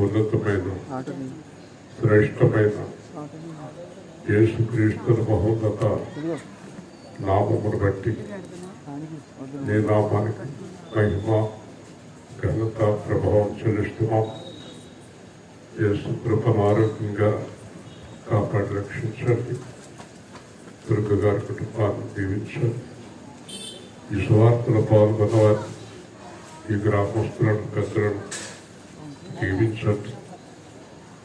ఉన్నతమైన శ్రేష్టమైన యేసుక్రీస్తు మహోన్నత నామమును బట్టి నీ నామానికి మహిమ ఘనత ప్రభావం చెల్లిస్తున్నాం. యేసు కృపను ఆరోగ్యంగా కాపాడి రక్షించండి. దుర్గ గారి కుటుంబాన్ని దీవించండి. ఈ సువార్తలో పాల్గొన్నవారిని, ఈ గ్రామస్తులను, పెద్దలను దీవించండి.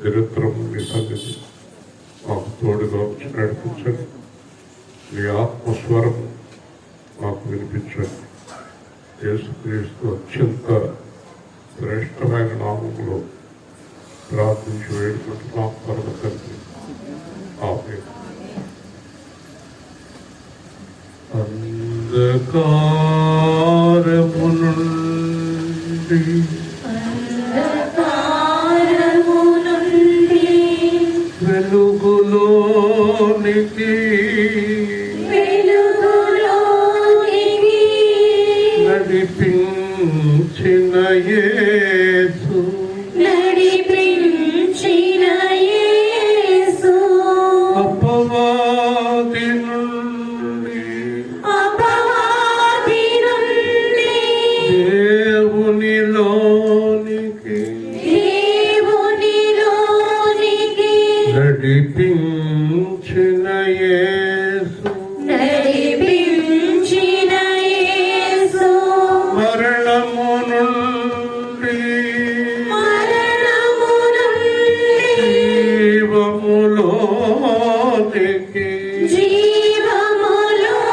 నిరంతరం నీ సన్నిధి మాకు తోడుగా వచ్చి నడిపించండి. నీ ఆత్మస్వరం మాకు వినిపించండి. యేసుక్రీస్తు అత్యంత శ్రేష్టమైన నామములో ప్రార్థించి వేడుకుంటున్నాం పరమ తండ్రి. ఆమేన్. అంధకారము నుండి వెలుగులోనికి నడిపించిన యేసు అపవాది నుండి దేవునిలోనికి నడిపించిన యేసు మరణము నుండి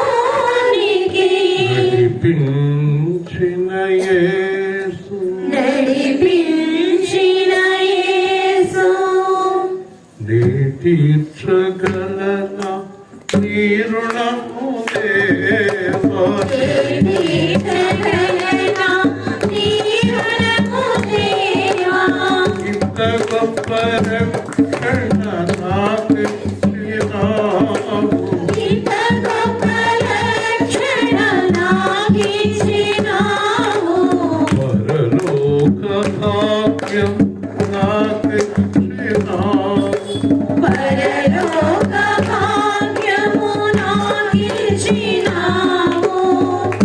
జీవములోనికి నడిపించిన యేసు నీ తీర్చగలనా నీ రుణము దేవా, ఇంత గొప్ప రక్షణ నాకిచ్చినావు. పరలోక భాగ్యం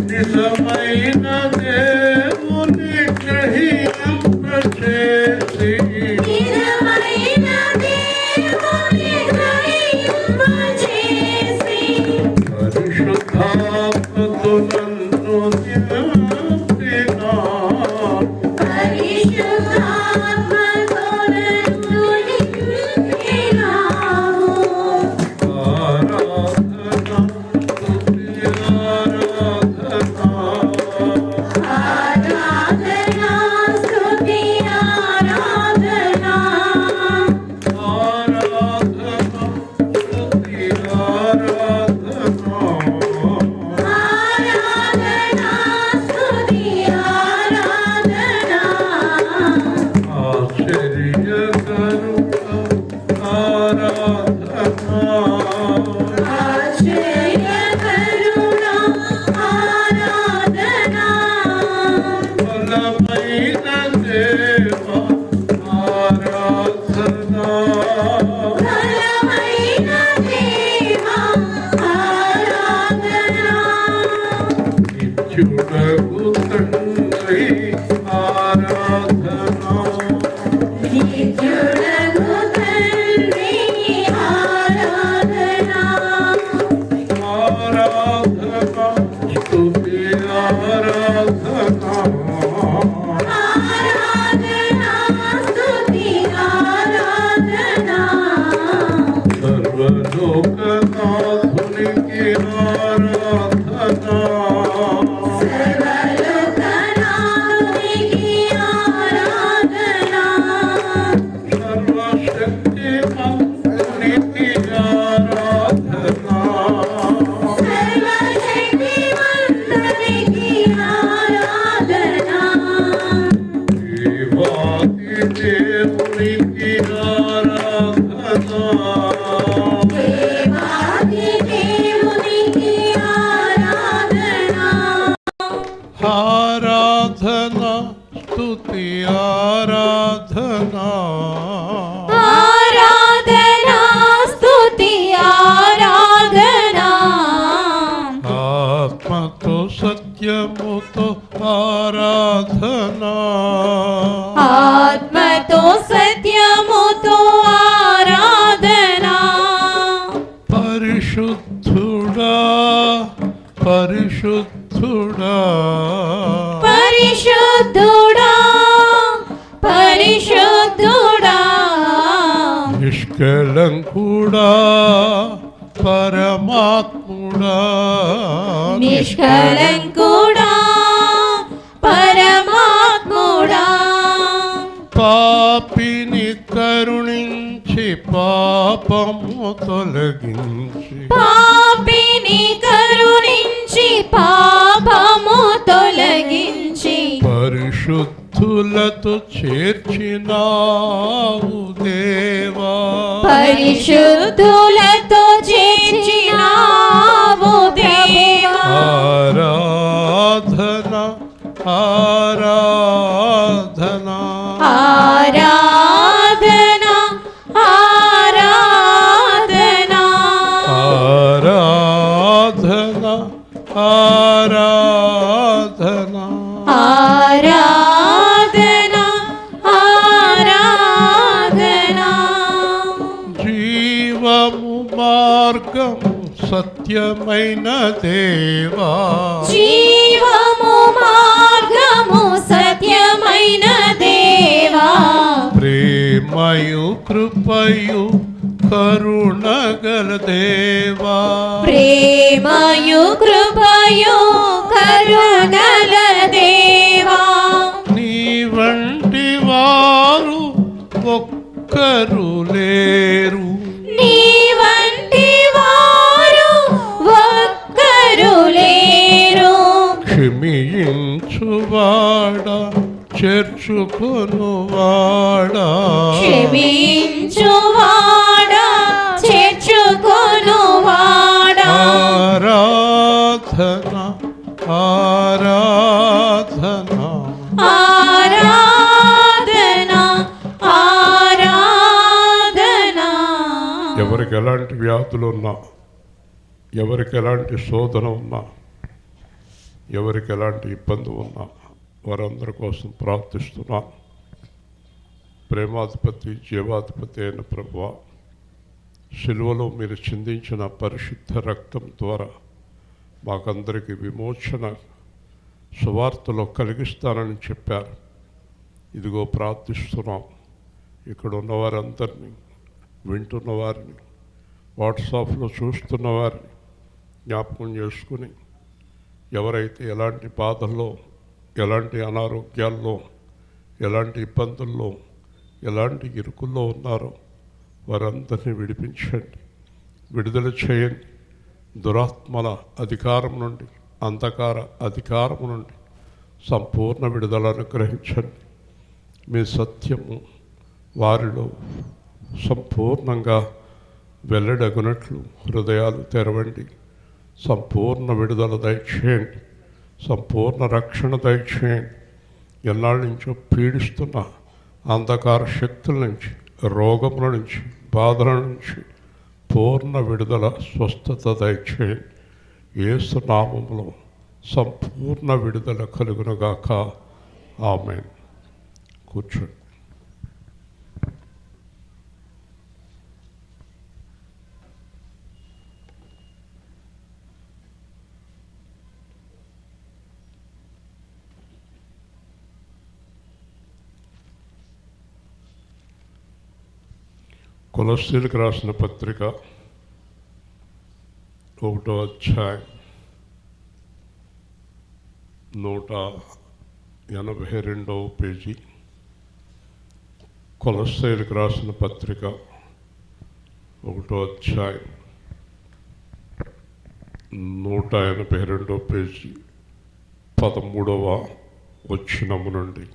నిజమైన దేవుని గ్రహింపచేసి పరిశుద్ధాత్మతో నన్ను నింపినా. आराधना स्तुति आराधना ఆరాధనా స్తుతి ఆరాధనా ఆత్మతో సత్యముతో ఆరాధనా ఆత్మతో సత్యముతో ఆరాధనా పరిశుద్ధుడా పరిశుద్ధుడా పరిశుద్ధుడా పరిశుద్ధుడా నిష్కళంకుడా పరమాత్ముడా నిష్కళంకుడా పరమాత్ముడా పాపిని కరుణించి పాపము తొలగించి పాపిని కరుణించి పాపము తొలగించి పరిశుద్ధులతో చేర్చినావు దేవా పరిశుద్ధులతో చేర్చినావు దేవా ఆరాధన ఆరాధన ఆరాధన ఆరాధన ఆరాధన ఆరాధన ఆరాధన ఆరాధన జీవము మార్గము సత్యమైన దేవా జీవము మార్గము సత్యమైన దేవా ప్రేమయు కృపయు కరుణగల దేవా ప్రేమయు కృపయు కరుణల దేవా నీ వంటి వారు ఒక్కరు లేరు నీ వంటి వారు ఒక్కరు లేరు క్షమించువాడా చేర్చుకొనువాడా క్షమించువాడా చేర్చుకొనువాడా ఆరాధన ఆరాధన ఆరాధన ఆరాధన ఎవరికి ఎలాంటి వ్యాధులు ఉన్నా ఎవరికి ఎలాంటి శోధన ఉన్నా ఎవరికి ఎలాంటి ఇబ్బంది ఉన్నా వారందరి కోసం ప్రార్థిస్తున్నా. ప్రేమాధిపతి జీవాధిపతి అయిన ప్రభువా, శిలువలో మీరు చిందించిన పరిశుద్ధ రక్తం ద్వారా మాకందరికీ విమోచన సువార్తలో కలిగిస్తానని చెప్పారు. ఇదిగో ప్రార్థిస్తున్నాం. ఇక్కడ ఉన్నవారందరినీ, వింటున్న వారిని, వాట్సాప్లో చూస్తున్న వారిని జ్ఞాపకం చేసుకుని ఎవరైతే ఎలాంటి బాధల్లో, ఎలాంటి అనారోగ్యాల్లో, ఎలాంటి ఇబ్బందుల్లో, ఎలాంటి ఇరుకుల్లో ఉన్నారో వారందరినీ విడిపించండి, విడుదల చేయండి. దురాత్మల అధికారం నుండి, అంధకార అధికారం నుండి సంపూర్ణ విడుదల అనుగ్రహించండి. మీ సత్యము వారిలో సంపూర్ణంగా వెల్లడగునట్లు హృదయాలు తెరవండి. సంపూర్ణ విడుదల దయచేయండి, సంపూర్ణ రక్షణ దయచేయండి. ఎన్నాళ్ళ నుంచో పీడిస్తున్న అంధకార శక్తుల నుంచి, రోగముల నుంచి, బాధల నుంచి పూర్ణ విడుదల, స్వస్థత దయచేయండి. యేసు నామములో సంపూర్ణ విడుదల కలుగునుగాక. ఆమేన్. కూర్చోండి. కొలస్సీలకు రాసిన పత్రిక 1వ అధ్యాయం 182వ పేజీ. కొలస్సీలకు రాసిన పత్రిక 1వ అధ్యాయం 182వ పేజీ 13వ వచనము నుండి.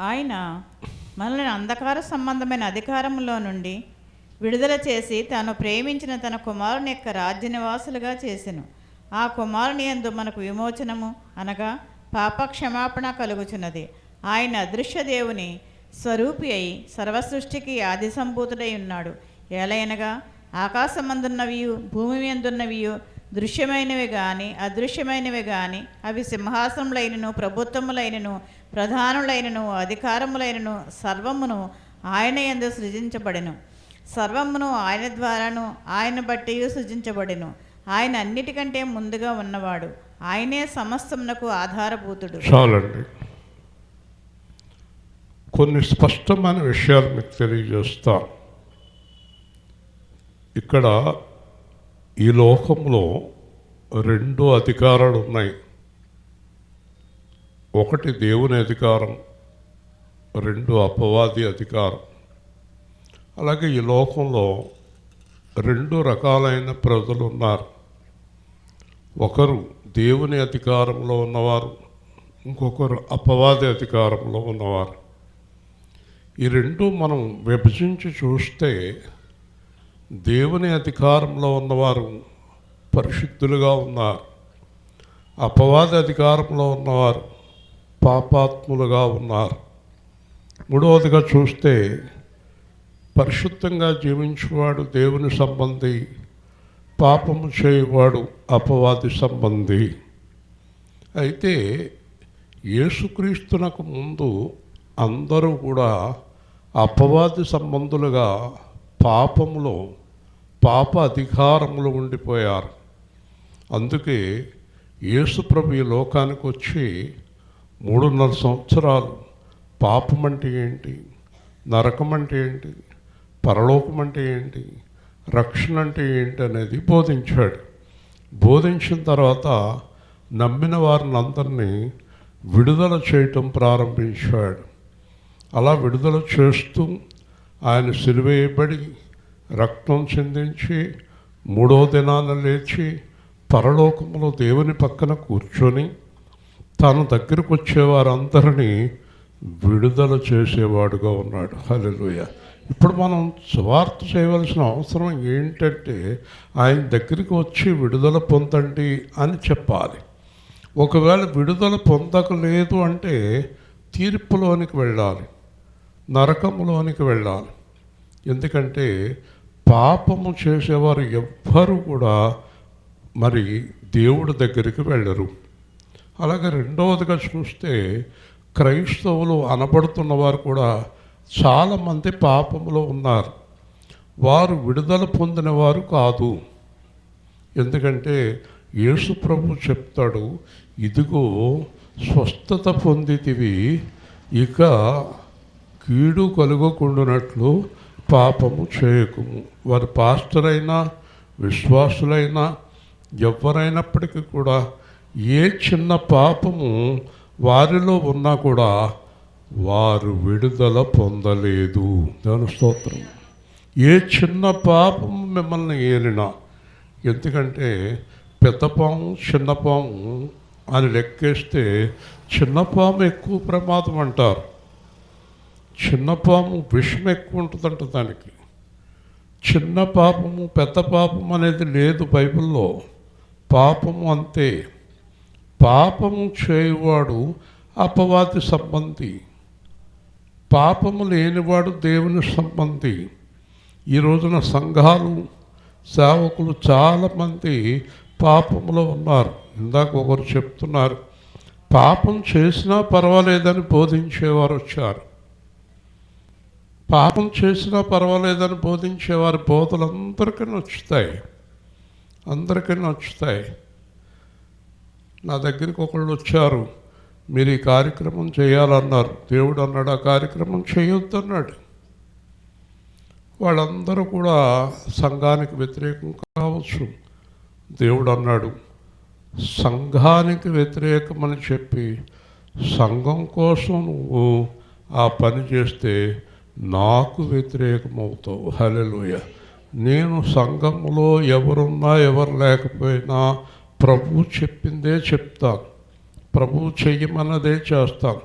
ఆయన మనల్ని అంధకార సంబంధమైన అధికారంలో నుండి విడుదల చేసి తాను ప్రేమించిన తన కుమారుని యొక్క రాజ్య నివాసులుగా చేసెను. ఆ కుమారుని యందు మనకు విమోచనము అనగా పాప క్షమాపణ కలుగుచున్నది. ఆయన అదృశ్య దేవుని స్వరూపి అయి సర్వసృష్టికి ఆది సంభూతుడై ఉన్నాడు. ఏలయనగా ఆకాశమందున్నవియు భూమి యందున్నవియు దృశ్యమైనవి కానీ అదృశ్యమైనవి కానీ అవి సింహాసనములైనను ప్రభుత్వములైనను ప్రధానులైనను అధికారములైనను సర్వమును ఆయన యందు సృజించబడెను. సర్వమును ఆయన ద్వారాను ఆయన బట్టి సృజించబడెను. ఆయన అన్నిటికంటే ముందుగా ఉన్నవాడు. ఆయనే సమస్తమునకు ఆధారభూతుడు. చాలండి. కొన్ని స్పష్టమైన విషయాలు మీకు తెలియజేస్తా. ఇక్కడ ఈ లోకంలో 2 అధికారాలు ఉన్నాయి. ఒకటి దేవుని అధికారం, 2 అపవాది అధికారం. అలాగే ఈ లోకంలో 2 రకాలైన ప్రజలు ఉన్నారు. ఒకరు దేవుని అధికారంలో ఉన్నవారు, ఇంకొకరు అపవాది అధికారంలో ఉన్నవారు. ఈ 2 మనం విభజించి చూస్తే దేవుని అధికారంలో ఉన్నవారు పరిశుద్ధులుగా ఉన్నారు, అపవాది అధికారంలో ఉన్నవారు పాపాత్ములుగా ఉన్నారు. మూడవదిగా చూస్తే పరిశుద్ధంగా జీవించేవాడు దేవుని సంబంధి, పాపము చేయవాడు అపవాది సంబంధి. అయితే యేసుక్రీస్తునకు ముందు అందరూ కూడా అపవాది సంబంధులుగా పాపములో పాప అధికారములు ఉండిపోయారు. అందుకే యేసుప్రభు ఈ లోకానికి వచ్చి 3.5 సంవత్సరాలు పాపం అంటే ఏంటి, నరకం అంటే ఏంటి, పరలోకం అంటే ఏంటి, రక్షణ అంటే ఏంటి అనేది బోధించాడు. బోధించిన తర్వాత నమ్మిన వారిని అందరినీ విడుదల చేయటం ప్రారంభించాడు. అలా విడుదల చేస్తూ ఆయన సిలువేయబడి రక్తం చిందించి 3వ దినాన లేచి పరలోకములో దేవుని పక్కన కూర్చొని తన దగ్గరకు వచ్చేవారందరినీ విడుదల చేసేవాడుగా ఉన్నాడు. హల్లెలూయా. ఇప్పుడు మనం సువార్త చేయవలసిన అవసరం ఏంటంటే ఆయన దగ్గరికి వచ్చి విడుదల పొందండి అని చెప్పాలి. ఒకవేళ విడుదల పొందకలేదు అంటే తీర్పులోనికి వెళ్ళాలి, నరకములోనికి వెళ్ళాలి. ఎందుకంటే పాపము చేసేవారు ఎవ్వరూ కూడా మరి దేవుడి దగ్గరికి వెళ్ళరు. అలాగే రెండవదిగా చూస్తే క్రైస్తవులు అనబడుతున్నవారు కూడా చాలామంది పాపములో ఉన్నారు. వారు విడుదల పొందిన వారు కాదు. ఎందుకంటే యేసు ప్రభు చెప్తాడు, ఇదిగో స్వస్థత పొందితివి, ఇక కీడు కలుగకుండానట్లు పాపము చేయకుము. వారి పాస్టర్ అయినా విశ్వాసులైనా ఎవరైనప్పటికీ కూడా ఏ చిన్న పాపము వారిలో ఉన్నా కూడా వారు విడుదల పొందలేదు. దాని స్తోత్రం. ఏ చిన్న పాపము మిమ్మల్ని ఏలినా, ఎందుకంటే పెద్ద పాము చిన్న పాము అని లెక్కేస్తే చిన్న పాము ఎక్కువ ప్రమాదం అంటారు. చిన్న పాము విషం ఎక్కువ ఉంటుందంట దానికి. చిన్న పాపము పెద్ద పాపం అనేది లేదు బైబిల్లో. పాపము అంతే. పాపము చేయువాడు అపవాది సంబంధి, పాపము లేనివాడు దేవుని సంబంధి. ఈ రోజున సంఘాలు సేవకులు చాలామంది పాపంలో ఉన్నారు. ఇందాక ఒకరు చెప్తున్నారు, పాపం చేసినా పర్వాలేదని బోధించేవారు వచ్చారు. పాపం చేసినా పర్వాలేదని బోధించేవారి బోధలు అందరికీ నచ్చుతాయి, అందరికీ నచ్చుతాయి. నా దగ్గరికి ఒకళ్ళు వచ్చారు, మీరు ఈ కార్యక్రమం చేయాలన్నారు. దేవుడు అన్నాడు ఆ కార్యక్రమం చేయొద్దన్నాడు. వాళ్ళందరూ కూడా సంఘానికి వ్యతిరేకం కావచ్చు. దేవుడు అన్నాడు సంఘానికి వ్యతిరేకమని చెప్పి సంఘం కోసం నువ్వు ఆ పని చేస్తే నాకు వ్యతిరేకమవుతావు. హల్లెలూయా. నేను సంఘంలో ఎవరున్నా ఎవరు లేకపోయినా ప్రభువు చెప్పిందే చెప్తాను, ప్రభువు చెయ్యమన్నదే చేస్తాను.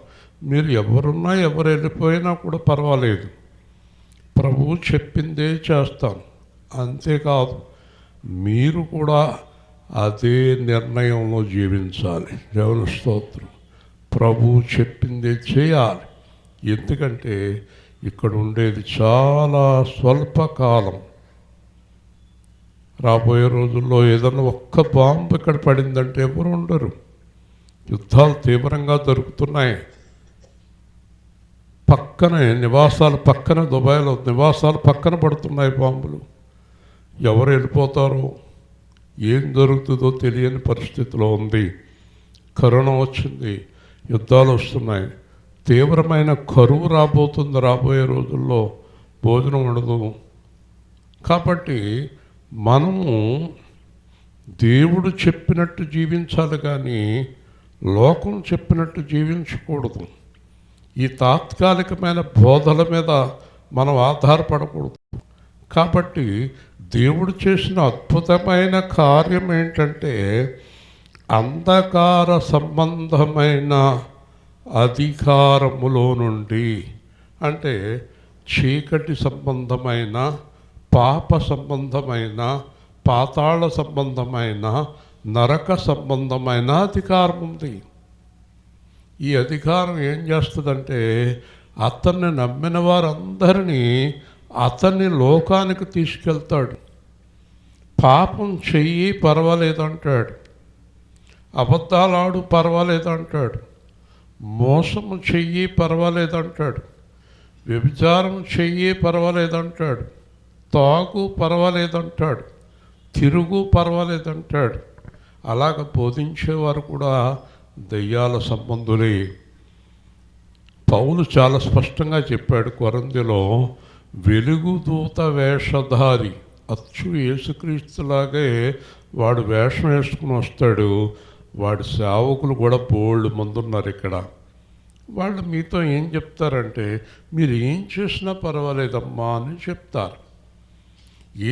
మీరు ఎవరున్నా ఎవరు వెళ్ళిపోయినా కూడా పర్వాలేదు, ప్రభువు చెప్పిందే చేస్తాను. అంతేకాదు మీరు కూడా అదే నిర్ణయంలో జీవించాలి. దేవుని స్తోత్రం. ప్రభువు చెప్పిందే చేయాలి. ఎందుకంటే ఇక్కడ ఉండేది చాలా స్వల్పకాలం. రాబోయే రోజుల్లో ఏదన్నా ఒక్క బాంబు ఇక్కడ పడిందంటే ఎవరు ఉండరు. యుద్ధాలు తీవ్రంగా జరుగుతున్నాయి. పక్కనే నివాసాలు, పక్కన దుబాయ్లో నివాసాలు పక్కన పడుతున్నాయి బాంబులు. ఎవరు వెళ్ళిపోతారో, ఏం జరుగుతుందో తెలియని పరిస్థితిలో ఉంది. కరోనా వచ్చింది, యుద్ధాలు వస్తున్నాయి, తీవ్రమైన కరువు రాబోతుంది. రాబోయే రోజుల్లో భోజనం ఉండదు. కాబట్టి మనము దేవుడు చెప్పినట్టు జీవించాలి, కానీ లోకం చెప్పినట్టు జీవించకూడదు. ఈ తాత్కాలికమైన బోధల మీద మనం ఆధారపడకూడదు. కాబట్టి దేవుడు చేసిన అద్భుతమైన కార్యం ఏంటంటే అంధకార సంబంధమైన అధికారములో నుండి, అంటే చీకటి సంబంధమైన, పాప సంబంధమైన, పాతాళ సంబంధమైన, నరక సంబంధమైన అధికారం ఉంది. ఈ అధికారం ఏం చేస్తుందంటే అతన్ని నమ్మిన వారందరినీ అతన్ని లోకానికి తీసుకెళ్తాడు. పాపం చెయ్యి పర్వాలేదంటాడు, అబద్ధాలాడు పర్వాలేదంటాడు, మోసము చెయ్యి పర్వాలేదంటాడు, వ్యభిచారం చెయ్యి పర్వాలేదంటాడు, తాగు పర్వాలేదంటాడు, తిరుగు పర్వాలేదంటాడు. అలాగ బోధించేవారు కూడా దెయ్యాల సంబంధులే. పౌలు చాలా స్పష్టంగా చెప్పాడు కొరింథీలో, వెలుగుదూత వేషధారి, అచ్చు యేసుక్రీస్తులాగే వాడు వేషం వేసుకుని వస్తాడు. వాడి సేవకులు కూడా బోల్డ్ మంది ఉన్నారు ఇక్కడ. వాళ్ళు మీతో ఏం చెప్తారంటే, మీరు ఏం చేసినా పర్వాలేదమ్మా అని చెప్తారు.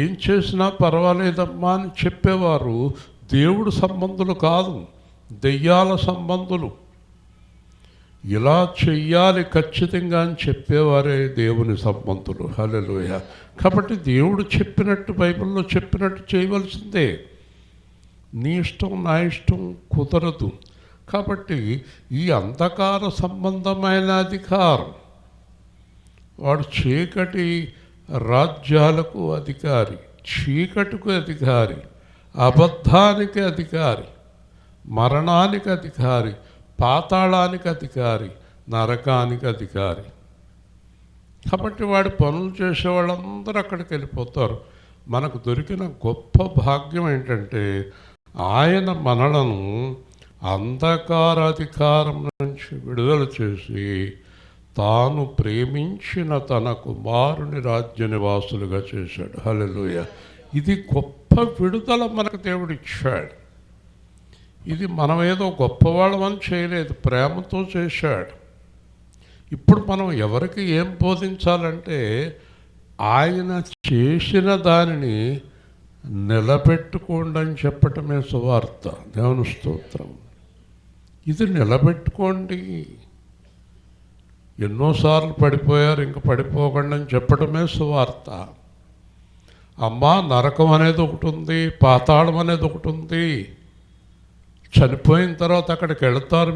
ఏం చేసినా పర్వాలేదమ్మా అని చెప్పేవారు దేవుడు సంబంధులు కాదు, దెయ్యాల సంబంధులు. ఇలా చెయ్యాలి ఖచ్చితంగా అని చెప్పేవారే దేవుని సంబంధులు. హల్లెలూయా. కాబట్టి దేవుడు చెప్పినట్టు, బైబిల్లో చెప్పినట్టు చేయవలసిందే. నీ ఇష్టం నా ఇష్టం కుదరదు. కాబట్టి ఈ అంధకార సంబంధమైన అధికారం, వాడు చీకటి రాజ్యాలకు అధికారి, చీకటికి అధికారి, అబద్ధానికి అధికారి, మరణానికి అధికారి, పాతాళానికి అధికారి, నరకానికి అధికారి. కాబట్టి వాడి పనులు చేసే వాళ్ళందరూ అక్కడికి వెళ్ళిపోతారు. మనకు దొరికిన గొప్ప భాగ్యం ఏంటంటే ఆయన మనలను అంధకారాధికారం నుంచి విడుదల చేసి తాను ప్రేమించిన తన కుమారుని రాజ్య నివాసులుగా చేశాడు. హల్లెలూయా. ఇది గొప్ప విడుదల మనకు దేవుడు ఇచ్చాడు. ఇది మనం ఏదో గొప్పవాళ్ళమని చేయలేదు, ప్రేమతో చేశాడు. ఇప్పుడు మనం ఎవరికి ఏం బోధించాలంటే ఆయన చేసిన దానిని నిలబెట్టుకోండి అని చెప్పటమే సువార్త. దేవుని స్తోత్రం. ఇది నిలబెట్టుకోండి. ఎన్నోసార్లు పడిపోయారు, ఇంక పడిపోకండి అని చెప్పటమే సువార్త. అమ్మా, నరకం అనేది ఒకటి ఉంది, పాతాళం అనేది ఒకటి ఉంది. చనిపోయిన తర్వాత అక్కడికి వెళతారు,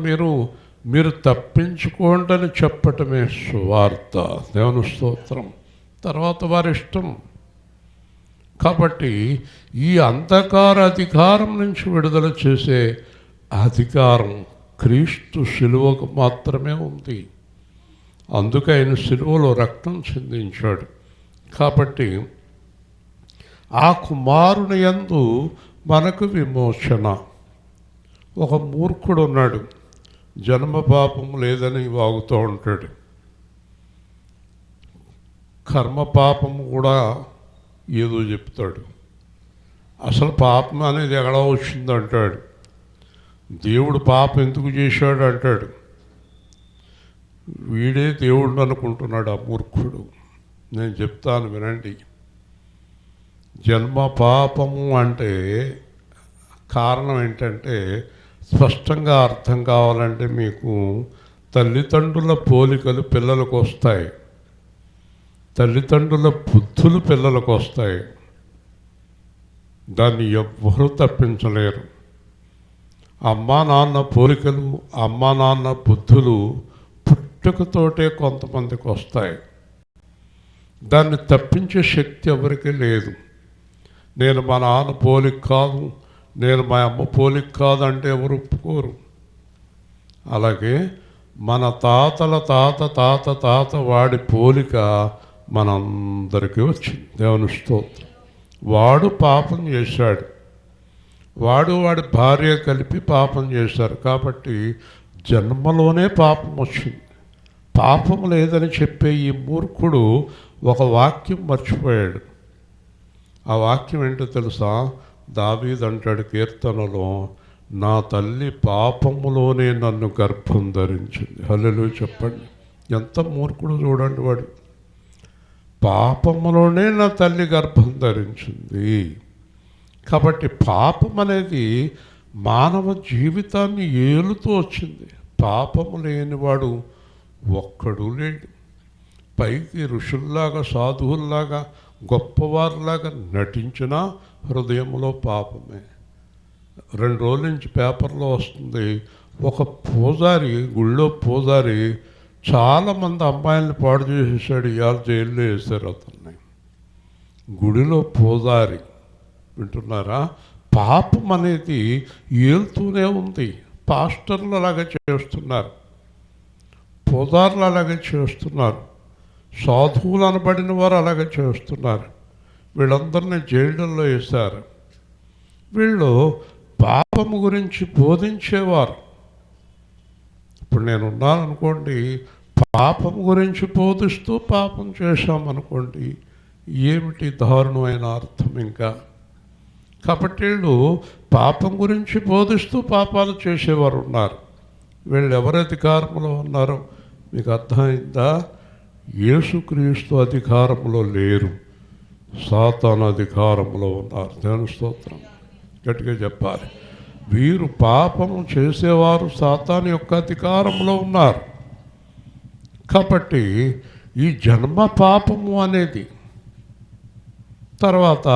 మీరు తప్పించుకోండి అని చెప్పటమే సువార్త. దేవుని స్తోత్రం. తర్వాత వారి ఇష్టం. కాబట్టి ఈ అంధకార అధికారం నుంచి విడుదల చేసే అధికారం క్రీస్తు శిలువకు మాత్రమే ఉంది. అందుకే ఆయన శిలువలో రక్తం చిందించాడు. కాబట్టి ఆ కుమారుని యందు మనకు విమోచన. ఒక మూర్ఖుడు ఉన్నాడు, జన్మ పాపం లేదని వాగుతూ ఉంటాడు. కర్మ పాపము కూడా ఏదో చెప్తాడు. అసలు పాపం అనేది ఎక్కడ వచ్చింది అంటాడు. దేవుడు పాపం ఎందుకు చేశాడు అంటాడు. వీడే దేవుడు అనుకుంటున్నాడు ఆ మూర్ఖుడు. నేను చెప్తాను వినండి. జన్మ పాపము అంటే కారణం ఏంటంటే, స్పష్టంగా అర్థం కావాలంటే మీకు తల్లిదండ్రుల పోలికలు పిల్లలకు వస్తాయి, తల్లిదండ్రుల బుద్ధులు పిల్లలకు వస్తాయి. దాన్ని ఎవ్వరూ తప్పించలేరు. అమ్మా నాన్న పోలికలు, అమ్మా నాన్న బుద్ధులు పుట్టుకతోటే కొంతమందికి వస్తాయి. దాన్ని తప్పించే శక్తి ఎవరికీ లేదు. నేను మా నాన్న పోలిక కాదు, నేను మా అమ్మ పోలిక కాదు అంటే ఎవరు ఒప్పుకోరు. అలాగే మన తాతల తాత తాత తాత వాడి పోలిక మనందరికీ వచ్చింది. దేవుని స్తోత్రం. వాడు పాపం చేశాడు, వాడు వాడి భార్య కలిపి పాపం చేశారు. కాబట్టి జన్మలోనే పాపం వచ్చింది. పాపం లేదని చెప్పే ఈ మూర్ఖుడు ఒక వాక్యం మర్చిపోయాడు. ఆ వాక్యం ఏంటో తెలుసా? దావీదు అంటాడు కీర్తనలో, నా తల్లి పాపములోనే నన్ను గర్భం ధరించింది. హల్లెలూయా చెప్పండి. ఎంత మూర్ఖుడు చూడండి వాడు. పాపములోనే నా తల్లి గర్భం ధరించింది. కాబట్టి పాపం అనేది మానవ జీవితాన్ని ఏలుతూ వచ్చింది. పాపము లేనివాడు ఒక్కడూ లేడు. పైకి ఋషుల్లాగా సాధువుల్లాగా గొప్పవారిలాగా నటించినా హృదయంలో పాపమే. 2 రోజుల నుంచి పేపర్లో వస్తుంది, ఒక పూజారి, గుళ్ళో పూజారి చాలామంది అమ్మాయిల్ని పాడు చేసేసాడు, ఇవాళ జైల్లో వేశారు అతన్ని. గుడిలో పూజారి, వింటున్నారా? పాపం అనేది ఏలుతూనే ఉంది. పాస్టర్లు అలాగే చేస్తున్నారు, పూజారులు అలాగే చేస్తున్నారు, సాధువులు అనబడిన వారు అలాగే చేస్తున్నారు. వీళ్ళందరినీ జైళ్ళల్లో వేశారు. వీళ్ళు పాపము గురించి బోధించేవారు. ఇప్పుడు నేను ఉన్నాను అనుకోండి, పాపం గురించి బోధిస్తూ పాపం చేశామనుకోండి, ఏమిటి దారుణమైన అర్థం ఇంకా. కాబట్టి వీళ్ళు పాపం గురించి బోధిస్తూ పాపాలు చేసేవారు ఉన్నారు. వీళ్ళు ఎవరి అధికారంలో ఉన్నారో మీకు అర్థమైందా? యేసుక్రీస్తు అధికారంలో లేరు, సాతాను అధికారంలో ఉన్నారు. దేవుని స్తోత్రం. గట్టిగా చెప్పాలి. వీరు పాపము చేసేవారు సాతాను యొక్క అధికారంలో ఉన్నారు. కాబట్టి ఈ జన్మ పాపము అనేది, తర్వాత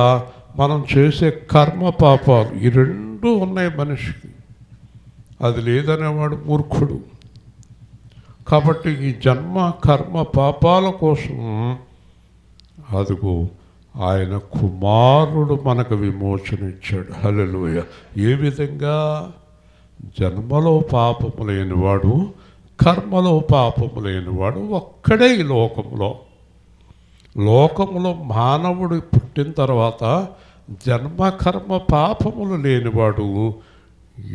మనం చేసే కర్మ పాపాలు, ఈ 2 ఉన్నాయి మనిషికి. అది లేదనేవాడు మూర్ఖుడు. కాబట్టి ఈ జన్మ కర్మ పాపాల కోసం అదిగో ఆయన కుమారుడు మనకు విమోచన ఇచ్చాడు. హల్లెలూయా. ఏ విధంగా? జన్మలో పాపము లేనివాడు, కర్మలో పాపము లేనివాడు ఒక్కడే ఈ లోకంలో మానవుడు పుట్టిన తర్వాత జన్మ కర్మ పాపములు లేనివాడు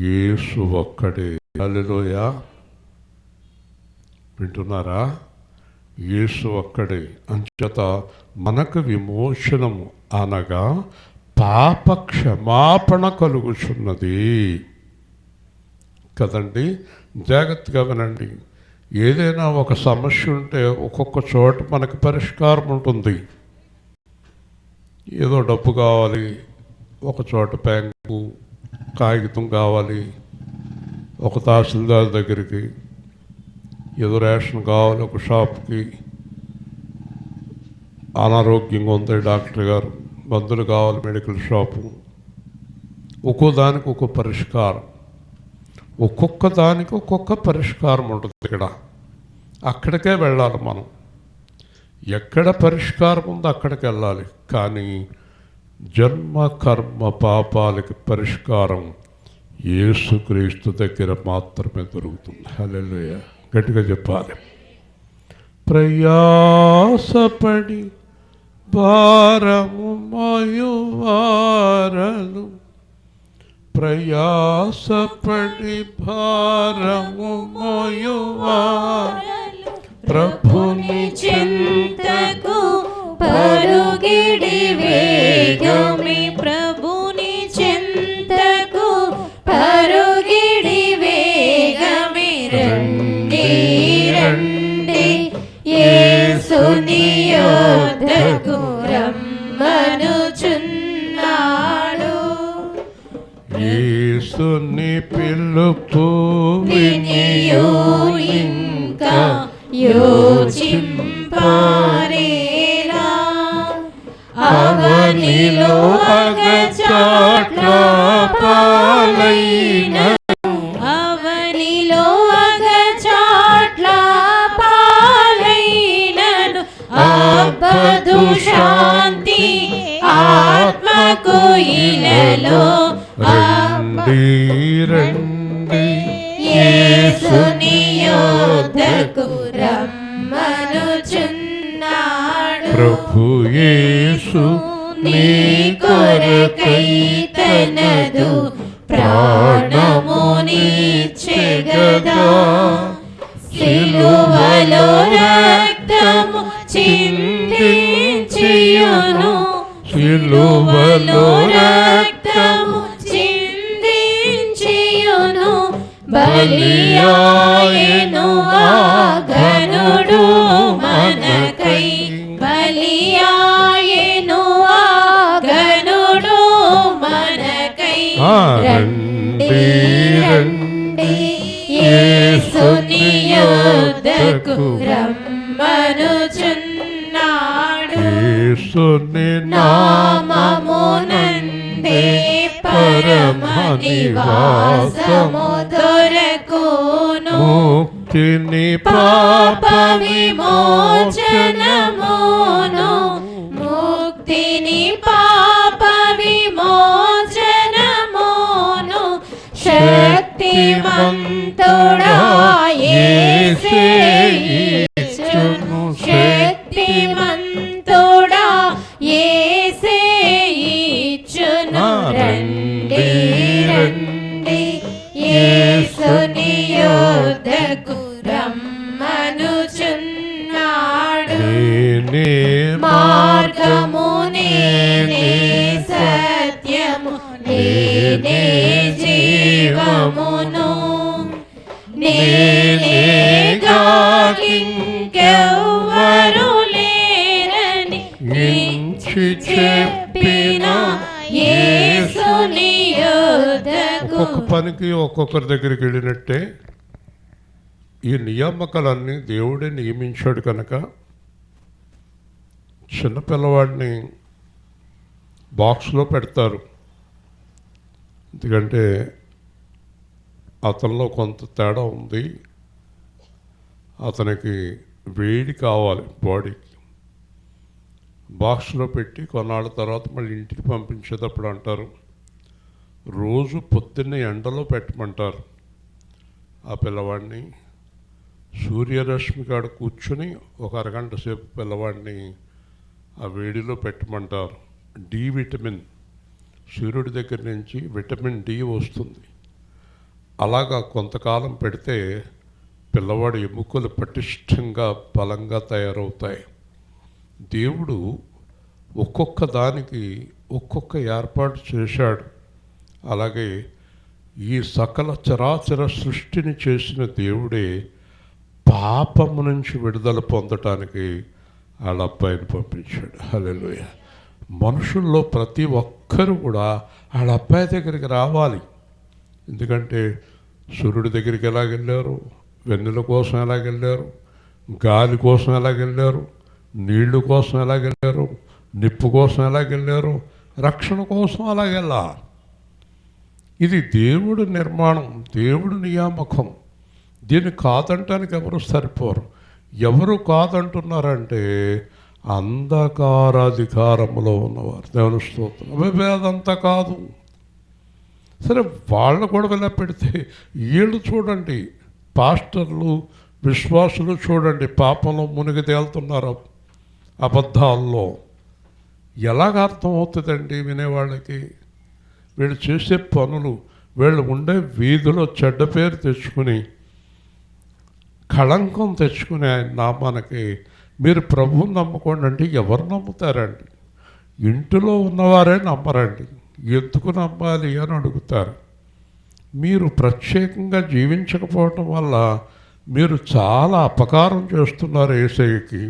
యేసు ఒక్కడే. హల్లెలూయా. వింటున్నారా? యేసు ఒక్కడే. అంచేత మనకు విమోచనము అనగా పాప క్షమాపణ కలుగుచున్నది కదండి. జాగ్రత్తగా వినండి. ఏదైనా ఒక సమస్య ఉంటే ఒక్కొక్క చోట మనకు పరిష్కారం ఉంటుంది. ఏదో డబ్బు కావాలి, ఒక చోట బ్యాంకు కాగితం కావాలి, ఒక తహసీల్దార్ దగ్గరికి, ఏదో రేషన్ కావాలి, ఒక షాప్కి, అనారోగ్యంగా ఉంది డాక్టర్ గారు, మందులు కావాలి మెడికల్ షాపు. ఒక్కో దానికి ఒక్కో పరిష్కారం, ఒక్కొక్క దానికి ఒక్కొక్క పరిష్కారం ఉంటుంది. అక్కడికే వెళ్ళాలి మనం. ఎక్కడ పరిష్కారం ఉందో అక్కడికి వెళ్ళాలి. కానీ జన్మ కర్మ పాపాలకి పరిష్కారం యేసుక్రీస్తు దగ్గర మాత్రమే దొరుకుతుంది. హల్లెలూయా. గట్టిగా చెప్పాలి. ప్రయాసపడి భారము మోయువారలు, ప్రయాసపడి భారము మోయువారలు, ప్రభుని చింతకు పరుగిడి వేగమే, ప్రభుని చింతకు పరుగిడి వేగమే. రండి రండి యేసుని యొద్దకు రమ్మనుచున్నాడు. యేసుని పిలుపు వినియు ఇంకా యోచింపారేలా, అవనిలో అగచాట్ల వధు శాంతి ఆత్మకు ఇలలో రండి రండి యేసుని యొద్దకు రమ్మనుచున్నాడు. ప్రభు యేసు నీ కొరకై తనదు ప్రాణమునిచ్చెగదా. సిలువలో రక్తము చిందించియును, సిలువలో రక్తము చిందించియును, బలియాయెను ఆ ఘనుడు మనకై. బలియాయెను ఆ ఘనుడు మనకై. రండి రండి యేసుని యొద్దకు రమ్మనుచున్నాడు. యేసుని నామమునందే పరమ నివాసము దొరకును, ముక్తిని పాప విమోచనమును, ముక్తిని పాప విమోచనమును, శక్తిమంతుడా యేసే ఇచ్చును, శక్తిమంతుడా యేసే ఇచ్చును. రండి రండి యేసుని యొద్దకు రమ్మనుచున్నాడు. మార్గము నేనే, సత్యము నేనే, జీవమును నేనే గాకింకెవ్వరు లేరని ఎంచి చెప్పిన యేసుని యొద్దకు. ఒక్కొక్క పనికి ఒక్కొక్కరి దగ్గరికి వెళ్ళినట్టే ఈ నియామకాలన్నీ దేవుడే నియమించాడు కనుక చిన్నపిల్లవాడిని బాక్స్లో పెడతారు. ఎందుకంటే అతనిలో కొంత తేడా ఉంది, అతనికి వేడి కావాలి బాడీకి. బాక్స్లో పెట్టి కొన్నాళ్ళ తర్వాత మళ్ళీ ఇంటికి పంపించేటప్పుడు అంటారు రోజు పొద్దున్నే ఎండలో పెట్టమంటారు. ఆ పిల్లవాడిని సూర్యరశ్మి కాడ కూర్చొని ఒక అరగంట సేపు పిల్లవాడిని ఆ వేడిలో పెట్టమంటారు. డి విటమిన్ సూర్యుడి దగ్గర నుంచి విటమిన్ డి వస్తుంది. అలాగా కొంతకాలం పెడితే పిల్లవాడి ఎముకలు పటిష్టంగా బలంగా తయారవుతాయి. దేవుడు ఒక్కొక్క దానికి ఒక్కొక్క ఏర్పాటు చేశాడు. అలాగే ఈ సకల చరాచర సృష్టిని చేసిన దేవుడే పాపము నుంచి విడుదల పొందటానికి వాళ్ళ అబ్బాయిని పంపించాడు. హల్లెలూయా. మనుషుల్లో ప్రతి ఒక్కరూ కూడా వాళ్ళ అబ్బాయి దగ్గరికి రావాలి. ఎందుకంటే సూర్యుడి దగ్గరికి ఎలాగెళ్ళారు, వెన్నెల కోసం ఎలాగెళ్ళారు, గాలి కోసం ఎలాగెళ్ళారు, నీళ్లు కోసం ఎలాగెళ్ళారు, నిప్పు కోసం ఎలాగెళ్ళారు, రక్షణ కోసం అలాగెళ్ళా. ఇది దేవుడి నిర్మాణం, దేవుడి నియామకం. దీన్ని కాదంటానికి ఎవరు సరిపోరు. ఎవరు కాదంటున్నారంటే అంధకారాధికారంలో ఉన్నవారు. దేవుని స్తోత్రం. అదంతా కాదు. సరే, వాళ్ళు కూడా ఇలా పెడితే వీళ్ళు చూడండి, పాస్టర్లు విశ్వాసులు చూడండి, పాపంలో మునిగి తేలుతున్నారు, అబద్ధాల్లో. ఎలాగ అర్థమవుతుందండి వినేవాళ్ళకి? వీళ్ళు చేసే పనులు, వీళ్ళు ఉండే వీధిలో చెడ్డ పేరు తెచ్చుకుని, కళంకం తెచ్చుకుని ఆయన నామానికి మీరు ప్రభువుని నమ్ముకోండి అంటే ఎవరు నమ్ముతారండి? ఇంటిలో ఉన్నవారే నమ్మరండి. ఎందుకు నమ్మాలి అని అడుగుతారు. మీరు ప్రత్యేకంగా జీవించకపోవటం వల్ల మీరు చాలా అపకారం చేస్తున్నారు యేసయ్యకి.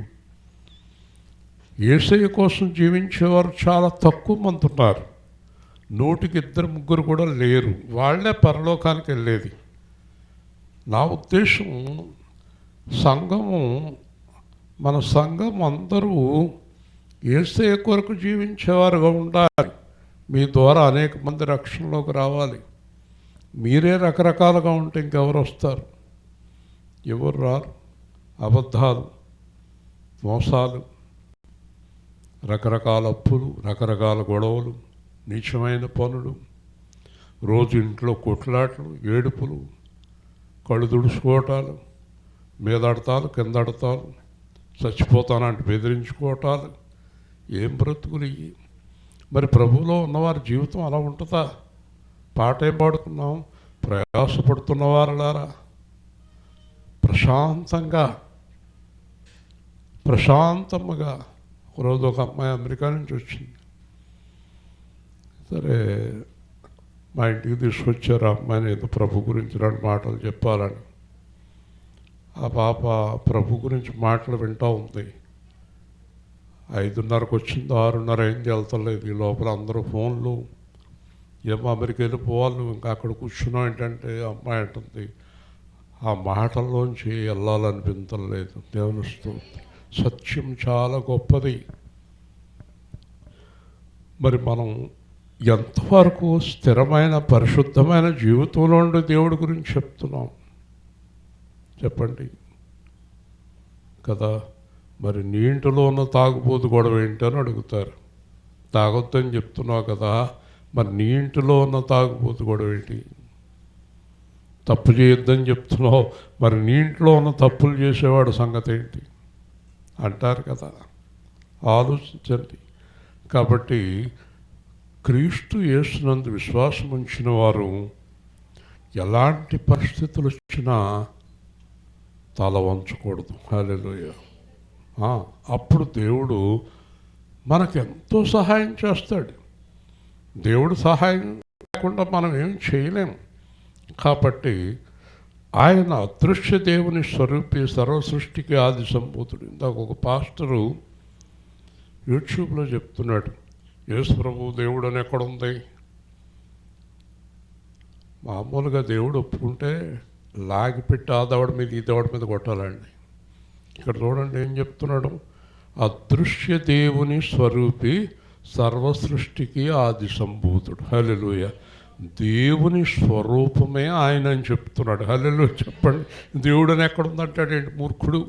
యేసయ్య కోసం జీవించేవారు చాలా తక్కువ మంది ఉన్నారు. 100కి 2-3 కూడా లేరు. వాళ్ళే పరలోకానికి వెళ్ళేది. నా ఉద్దేశం, సంఘము, మన సంఘం అందరూ యేసయ్య కొరకు జీవించేవారుగా ఉండాలి. మీ ద్వారా అనేక మంది రక్షణలోకి రావాలి. మీరే రకరకాలుగా ఉంటే ఇంకెవరు వస్తారు? ఎవరు రారు. అబద్ధాలు, మోసాలు, రకరకాల అప్పులు, రకరకాల గొడవలు, నీచమైన పనులు, రోజు ఇంట్లో కొట్లాటలు, ఏడుపులు, కళ్ళు తుడుచుకోవటాలు, మీదడతాలు, కిందడతాలు, చచ్చిపోతానంటే బెదిరించుకోవటాలు. ఏం బ్రతుకులు ఇవి? మరి ప్రభువులో ఉన్నవారి జీవితం అలా ఉంటుందా? పాట ఏం పాడుతున్నాం? ప్రయాసపడుతున్నవారులారా ప్రశాంతంగా. ఒకరోజు ఒక అమ్మాయి అమెరికా నుంచి వచ్చింది. సరే, మా ఇంటికి తీసుకొచ్చారు ఆ అమ్మాయిని, ఏదో ప్రభు గురించి 2 మాటలు చెప్పాలని. ఆ పాప ప్రభు గురించి మాటలు వింటూ ఉంది. 5:30కు వచ్చింది, 6:30 అయింది, వెళ్తలేదు. ఈ లోపల అందరూ ఫోన్లు, ఏమో అమెరికా వెళ్ళిపోవాలి, ఇంకా అక్కడ కూర్చున్నాం ఏంటంటే అమ్మాయి అంటుంది, ఆ మాటల్లోంచి వెళ్ళాలనిపించలేదు. దేవుని స్తోత్రం. సత్యం చాలా గొప్పది. మరి మనం ఎంతవరకు స్థిరమైన పరిశుద్ధమైన జీవితంలో ఉండి దేవుడి గురించి చెప్తున్నాం చెప్పండి కదా? మరి నీ ఇంటిలో ఉన్న తాగుబోతు గొడవ ఏంటని అడుగుతారు. తాగొద్దని చెప్తున్నావు కదా, మరి నీ ఇంటిలో ఉన్న తాగుబోతు గొడవ ఏంటి? తప్పు చేయొద్దని చెప్తున్నావు, మరి నీ ఇంట్లో ఉన్న తప్పులు చేసేవాడు సంగతి ఏంటి అంటారు కదా. ఆలోచించండి. కాబట్టి క్రీస్తు యేసునందు విశ్వాసం ఉంచిన వారు ఎలాంటి పరిస్థితులు వచ్చినా తల వంచకూడదు. హల్లెలూయా. అప్పుడు దేవుడు మనకెంతో సహాయం చేస్తాడు. దేవుడు సహాయం లేకుండా మనం ఏం చేయలేము. కాబట్టి ఆయన అదృశ్య దేవుని స్వరూపి, సర్వసృష్టికి ఆది సంభూతుడు. ఇందాక ఒక పాస్టరు యూట్యూబ్లో చెప్తున్నాడు, యేసు ప్రభు దేవుడు అని ఎక్కడుంది? మామూలుగా దేవుడు ఒప్పుకుంటే లాగిపెట్టి ఆ దవడ మీద ఈ దవడ మీద కొట్టాలండి. ఇక్కడ చూడండి ఏం చెప్తున్నాడు, అదృశ్య దేవుని స్వరూపి, సర్వసృష్టికి ఆది సంభూతుడు. హల్లెలూయా. దేవుని స్వరూపమే ఆయన అని చెప్తున్నాడు. హల్లెలూయా. చెప్పండి, దేవుడు అని ఎక్కడుందంటాడేంటి మూర్ఖుడు?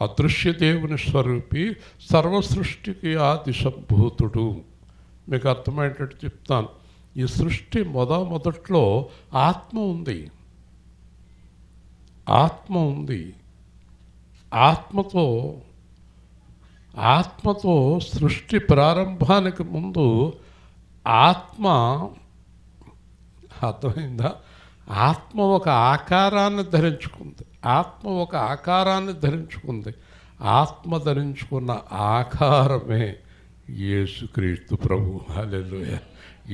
అదృశ్య దేవుని స్వరూపి, సర్వసృష్టికి ఆది సంభూతుడు. మీకు అర్థమయ్యేటట్టు చెప్తాను. ఈ సృష్టి మొదట్లో ఆత్మ ఉంది. ఆత్మతో సృష్టి ప్రారంభానికి ముందు ఆత్మ, అర్థమైందా? ఆత్మ ఒక ఆకారాన్ని ధరించుకుంది. ఆత్మ ధరించుకున్న ఆకారమే యేసుక్రీస్తు ప్రభు. హల్లెలూయా.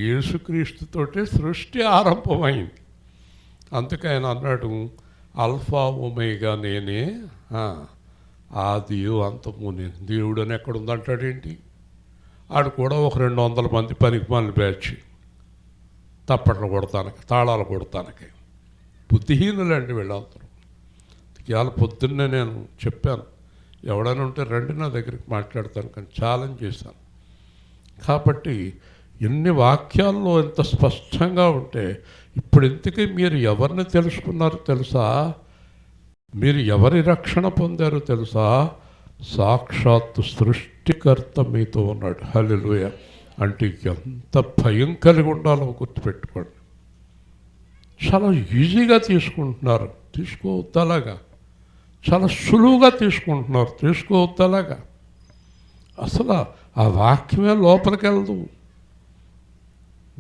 యేసుక్రీస్తుతోటే సృష్టి ఆరంభమైంది. అందుకే ఆయన అన్నాడు, అల్ఫా ఒమేగా నేనే, ఆదియు అంతము నేను. దేవుడు అని ఎక్కడుందంటాడేంటి? ఆడు కూడా ఒక 200 మంది పనికి మనల్ని బ్యాచ్, తప్పట్లు కొడతానికి, తాళాలు కొడతానికి. బుద్ధిహీనులండి వీళ్ళందరూ. ఇవాళ పొద్దున్నే నేను చెప్పాను, ఎవడైనా ఉంటే రండి నా దగ్గరికి మాట్లాడతాను, కానీ ఛాలెంజ్ చేశాను. కాబట్టి ఎన్ని వాక్యాల్లో ఎంత స్పష్టంగా ఉంటే, ఇప్పుడు ఇంతకీ మీరు ఎవరిని తెలుసుకున్నారో తెలుసా? మీరు ఎవరి రక్షణ పొందారో తెలుసా? సాక్షాత్తు సృష్టికర్త మీతో ఉన్నాడు. హల్లెలూయా. అంటే ఎంత భయం కలిగి ఉండాలో గుర్తుపెట్టుకోండి. చాలా ఈజీగా తీసుకుంటున్నారు, తీసుకోవద్దలాగా. చాలా సులువుగా తీసుకుంటున్నారు, తీసుకోవద్దలాగా. అసలు ఆ వాక్యమే లోపలికి వెళ్దు.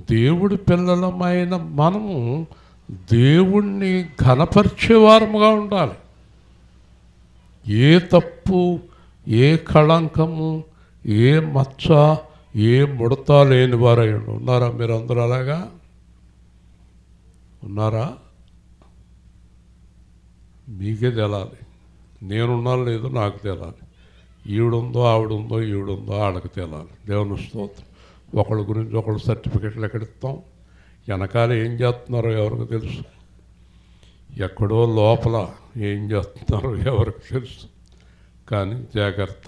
దేవుడి పిల్లలమైన మనము దేవుణ్ణి ఘనపరిచేవారముగా ఉండాలి. ఏ తప్పు, ఏ కళంకము, ఏ మచ్చ, ఏ ముడత లేని వారైనా ఉన్నారా? మీరు అందరూ అలాగా ఉన్నారా? మీకే తెలాలి. నేనున్నాను లేదో నాకు తెలాలి. ఈవిడుందో ఆవిడుందో ఈవిడుందో ఆడకు తెలాలి. దేవుని స్తోత్రం. ఒకళ్ళ గురించి ఒకళ్ళు సర్టిఫికెట్లు ఎక్కడిస్తాం, వెనకాల ఏం చేస్తున్నారో ఎవరికి తెలుసు. ఎక్కడో లోపల ఏం చేస్తున్నారో ఎవరికి తెలుసు. కానీ జాగ్రత్త,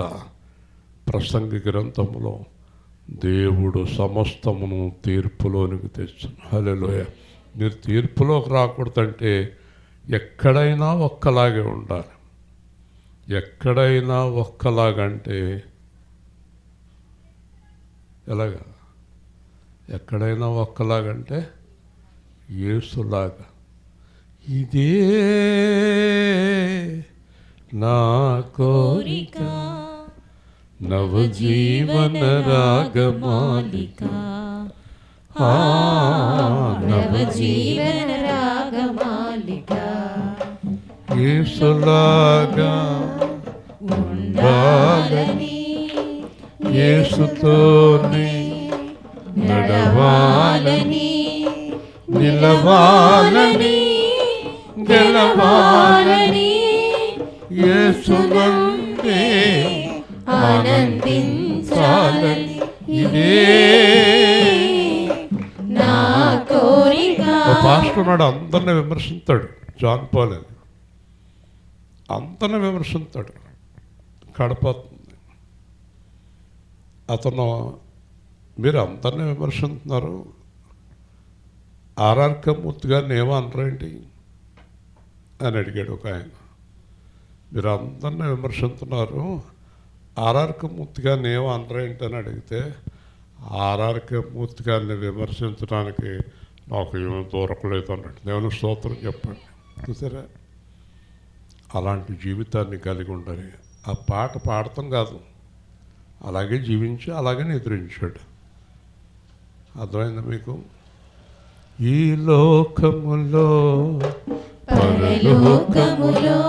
ప్రసంగి గ్రంథంలో దేవుడు సమస్తమును తీర్పులోనికి తెచ్చును. హల్లెలూయా. మీరు తీర్పులోకి రాకూడదంటే ఎక్కడైనా ఒక్కలాగే ఉండాలి. ఎక్కడైనా ఒక్కలాగంటే ఎలాగా? ఎక్కడైనా ఒక్కలాగంటే యేసులాగా. ఇదే నా కోరిక నవజీవన రాగమాలిక, నవజీవన రాగమాలిక, యేసులాగా ఉండాలని, యేసుతోనే నడవాలని, నిలవాలని, గెలవాలని, యేసునందే ఆనందించాలని, ఇదే నా కోరిక. పాస్టర్ నాడు అందరిని విమర్శిస్తాడు, జాన్ పాల్ అని అందరిని విమర్శిస్తాడు. కడపోతుంది అతను, మీరు అందరినీ విమర్శిస్తున్నారు, ఆర్ఆర్కే మూర్తి గారిని ఏమో అనరేంటి అని అడిగాడు ఒక ఆయన. మీరు అందరినీ విమర్శిస్తున్నారు, ఆర్ఆర్కే మూర్తి గారిని ఏమో అనరేంటి అని అడిగితే, ఆర్ఆర్కే మూర్తి గారిని విమర్శించడానికి నాకు ఏమీ దొరకలేదు అన్నాడు. దేవుని స్తోత్రం చెప్పండి. చూసారా, అలాంటి జీవితాన్ని కలిగి ఉండాలి. ఆ పాట పాడటం కాదు, అలాగే జీవించి అలాగే నిద్రించాడు. అర్థమైందా మీకు? ఈ లోకములో పరలోకములో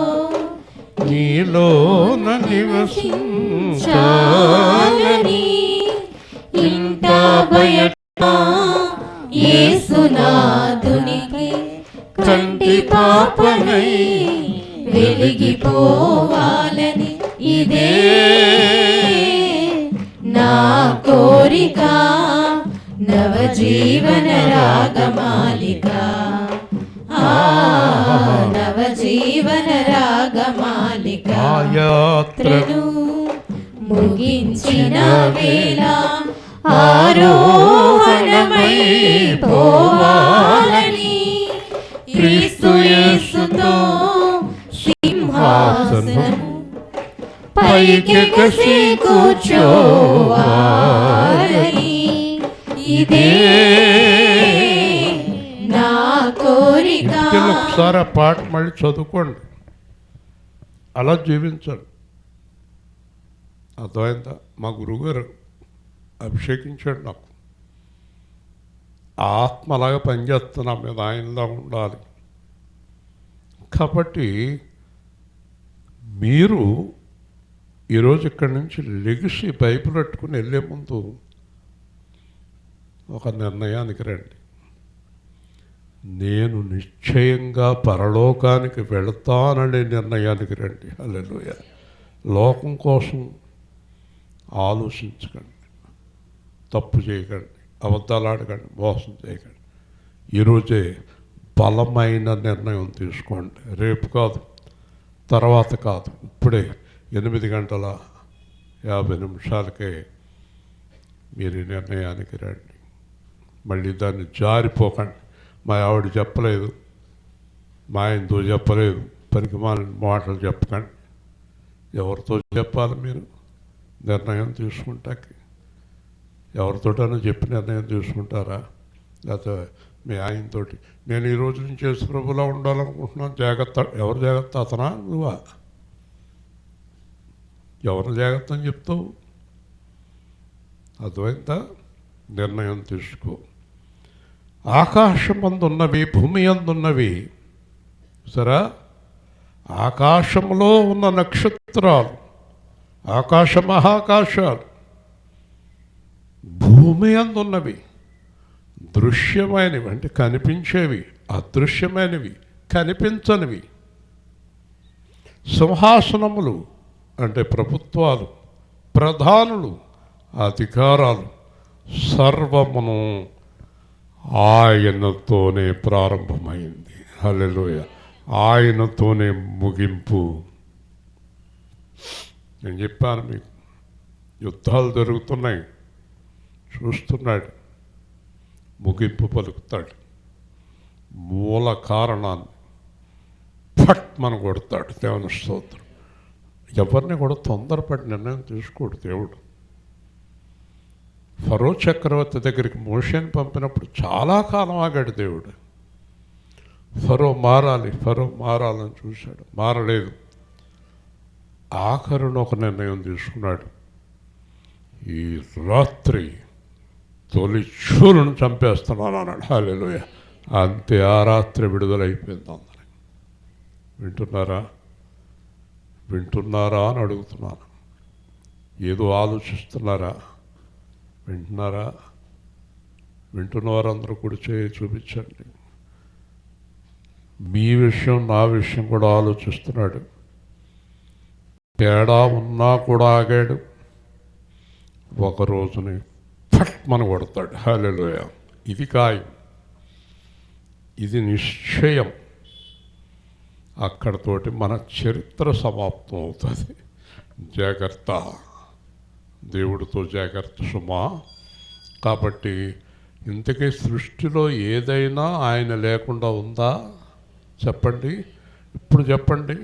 నీలోన నివసించాలని, ఇంట బయట యేసునాథునికి కంటి పాపనై వెలిగిపోవాలని, ఇదే నా కోరిక నవజీవన రాగమాలిక, నవజీవన రాగమాలిక. ఆ యాత్రను ముగించిన వేళ ఆరోహణమై పోవాలని, క్రీస్తు యేసుతో సింహాసనము పైకెగసి కూర్చోవాలని, ఇదే నా కోరిక. ఇంటిలో ఒకసారి ఆ పాట మళ్ళీ చదువుకోండి, అలా జీవించండి. అర్థమైందా? మా గురువుగారు అభిషేకించాడు నాకు. ఆత్మ అలాగా పనిచేస్తున్నా మీద ఆయనలా ఉండాలి. కాబట్టి మీరు ఈరోజు ఇక్కడి నుంచి లెగిసి బైబిల్ పట్టుకుని వెళ్ళే ముందు ఒక నిర్ణయానికి రండి. నేను నిశ్చయంగా పరలోకానికి వెళతాననే నిర్ణయానికి రండి. హల్లెలూయా. లోకం కోసం ఆలోచించకండి, తప్పు చేయకండి, అబద్ధాలు ఆడకండి, మోసం చేయకండి. ఈరోజే బలమైన నిర్ణయం తీసుకోండి. రేపు కాదు, తర్వాత కాదు, ఇప్పుడే 8:50 మీరు ఈ నిర్ణయానికి రండి. మళ్ళీ దాన్ని జారిపోకండి. మా ఆవిడ చెప్పలేదు, మా ఆయనతో చెప్పలేదు, పనికి మాలిన మాటలు చెప్పకండి. ఎవరితో చెప్పాలి మీరు నిర్ణయం తీసుకుంటాకి? ఎవరితోటైనా చెప్పి నిర్ణయం తీసుకుంటారా? లేకపోతే మీ ఆయనతోటి నేను ఈ రోజు నుంచి యేసు ప్రభువులా ఉండాలనుకుంటున్నాను, జాగ్రత్త. ఎవరు జాగ్రత్త? అతనా నువ్వా? ఎవరిని జాగ్రత్త అని చెప్తావు? అర్థమైందా? నిర్ణయం తీసుకో. ఆకాశమందున్నవి, భూమి అందున్నవి, సరే, ఆకాశంలో ఉన్న నక్షత్రాలు, ఆకాశ మహాకాశాలు, భూమి అందున్నవి, దృశ్యమైనవి అంటే కనిపించేవి, అదృశ్యమైనవి కనిపించనివి, సింహాసనములు అంటే ప్రభుత్వాలు, ప్రధానులు, అధికారాలు, సర్వమును ఆయనతోనే ప్రారంభమైంది. హల్లెలూయా. ఆయనతోనే ముగింపు. నేను చెప్పాను మీకు, యుద్ధాలు జరుగుతున్నాయి, చూస్తున్నాడు, ముగింపు పలుకుతాడు. మూల కారణాన్ని ఫట్ మన కొడతాడు. దేవుని స్తోత్రం. ఎవరిని కూడా తొందరపడి నిర్ణయం తీసుకోడు దేవుడు. ఫరో చక్రవర్తి దగ్గరికి మోషేని పంపినప్పుడు చాలా కాలం ఆగాడు దేవుడు. ఫరో మారాలని చూశాడు, మారలేదు. ఆఖరును ఒక నిర్ణయం తీసుకున్నాడు, ఈ రాత్రి తొలి చూరును చంపేస్తున్నాను అన్నాడు. హల్లెలూయా. అంతే, ఆ రాత్రి విడుదలైపోయింది అందరికి. వింటున్నారా అని అడుగుతున్నాను. ఏదో ఆలోచిస్తున్నారా? వింటున్నారా? వింటున్న వారందరూ కూడా చేయి చూపించండి. మీ విషయం నా విషయం కూడా ఆలోచిస్తున్నాడు. తేడా ఉన్నా కూడా ఆగాడు. ఒక రోజుని ఫట్ మన కొడతాడు. హల్లెలూయా. ఇది ఖాయం, ఇది నిశ్చయం. అక్కడతోటి మన చరిత్ర సమాప్తం అవుతుంది. జాగ్రత్త, దేవుడితో జాగ్రత్త సుమా. కాబట్టి ఇంతకీ సృష్టిలో ఏదైనా ఆయన లేకుండా ఉందా? చెప్పండి, ఇప్పుడు చెప్పండి.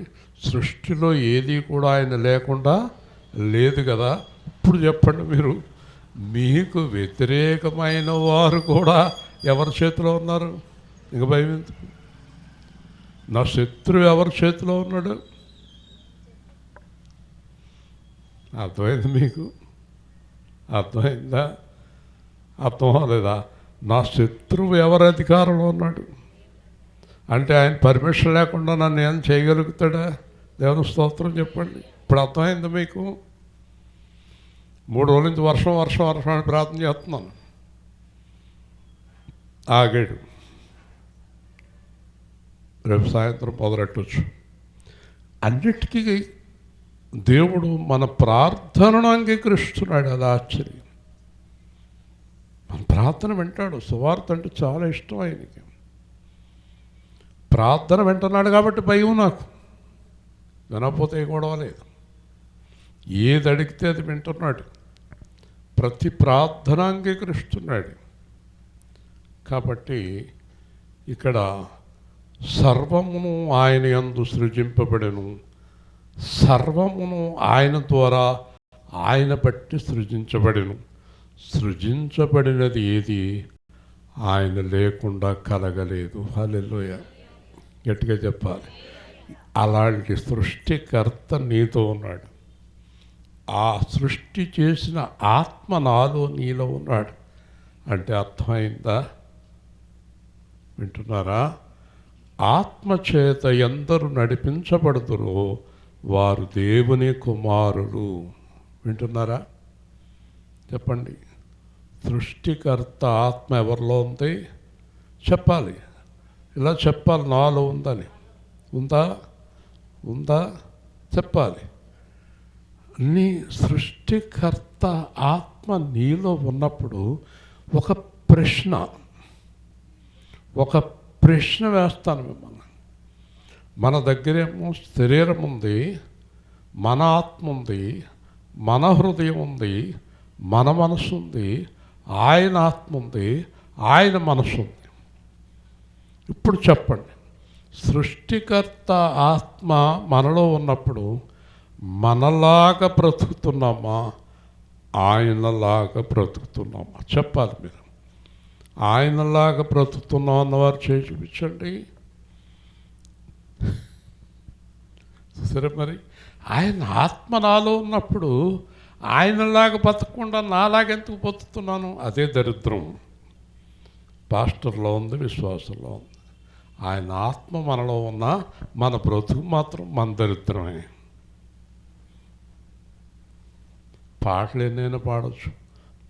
సృష్టిలో ఏది కూడా ఆయన లేకుండా లేదు కదా. ఇప్పుడు చెప్పండి మీరు, మీకు వ్యతిరేకమైన వారు కూడా ఎవరి చేతిలో ఉన్నారు? ఇంక భయం ఎందుకు? నా శత్రువు ఎవరి చేతిలో ఉన్నాడు? అర్థమైంది మీకు? అర్థమైందా? అర్థం అవ్వలేదా? నా శత్రువు ఎవరి అధికారంలో ఉన్నాడు అంటే ఆయన పర్మిషన్ లేకుండా నన్ను ఏం చేయగలుగుతాడా? దేవుని స్తోత్రం చెప్పండి. ఇప్పుడు అర్థమైంది మీకు? 3 రోజుల నుంచి వర్షం అని ప్రార్థన చేస్తున్నాను. ఆగాడు. రేపు సాయంత్రం మొదలెట్టవచ్చు. అన్నిటికీ దేవుడు మన ప్రార్థనను అంగీకరిస్తున్నాడు. అది ఆశ్చర్యం. మన ప్రార్థన వింటాడు. సువార్త అంటే చాలా ఇష్టం ఆయనకి. ప్రార్థన వింటున్నాడు కాబట్టి భయం నాకు. వినకపోతే గొడవ లేదు. ఏది అడిగితే అది వింటున్నాడు. ప్రతి ప్రార్థన అంగీకరిస్తున్నాడు. కాబట్టి ఇక్కడ సర్వమును ఆయన యందు సృజింపబడెను, సర్వమును ఆయన ద్వారా ఆయన బట్టి సృజించబడెను. సృజించబడినది ఏది ఆయన లేకుండా కలగలేదు. హల్లెలూయా. గట్టిగా చెప్పాలి. అలాంటి సృష్టికర్త నీతో ఉన్నాడు. ఆ సృష్టి చేసిన ఆత్మ నాలో నీలో ఉన్నాడు అంటే అర్థమైందా? వింటున్నారా? ఆత్మచేత ఎందరు నడిపించబడుతురో వారు దేవుని కుమారులు. వింటున్నారా? చెప్పండి. సృష్టికర్త ఆత్మ ఎవరిలో ఉంది? చెప్పాలి. ఇలా చెప్పాలి, నాలో ఉందని. ఉందా? చెప్పాలి. నీ సృష్టికర్త ఆత్మ నీలో ఉన్నప్పుడు ఒక ప్రశ్న వేస్తాను మిమ్మల్ని. మన దగ్గరేమో శరీరం ఉంది, మన ఆత్మ ఉంది, మన హృదయం ఉంది, మన మనసు ఉంది, ఆయన ఆత్మ ఉంది, ఆయన మనసు ఉంది. ఇప్పుడు చెప్పండి, సృష్టికర్త ఆత్మ మనలో ఉన్నప్పుడు మనలాగా బ్రతుకుతున్నామా, ఆయనలాగా బ్రతుకుతున్నామా? చెప్పాలి మీరు. ఆయనలాగా బ్రతుకుతున్నాం అన్నవారు చేసి చూపించండి. సరే, మరి ఆయన ఆత్మ నాలో ఉన్నప్పుడు ఆయనలాగా బతకకుండా నాలాగెందుకు బతుకుతున్నాను? అదే దరిద్రం. పాస్టర్లో ఉంది, విశ్వాసంలో ఉంది. ఆయన ఆత్మ మనలో ఉన్న మన బ్రతుకు మాత్రం మన దరిద్రమే. పాటలు ఎన్నైనా పాడవచ్చు.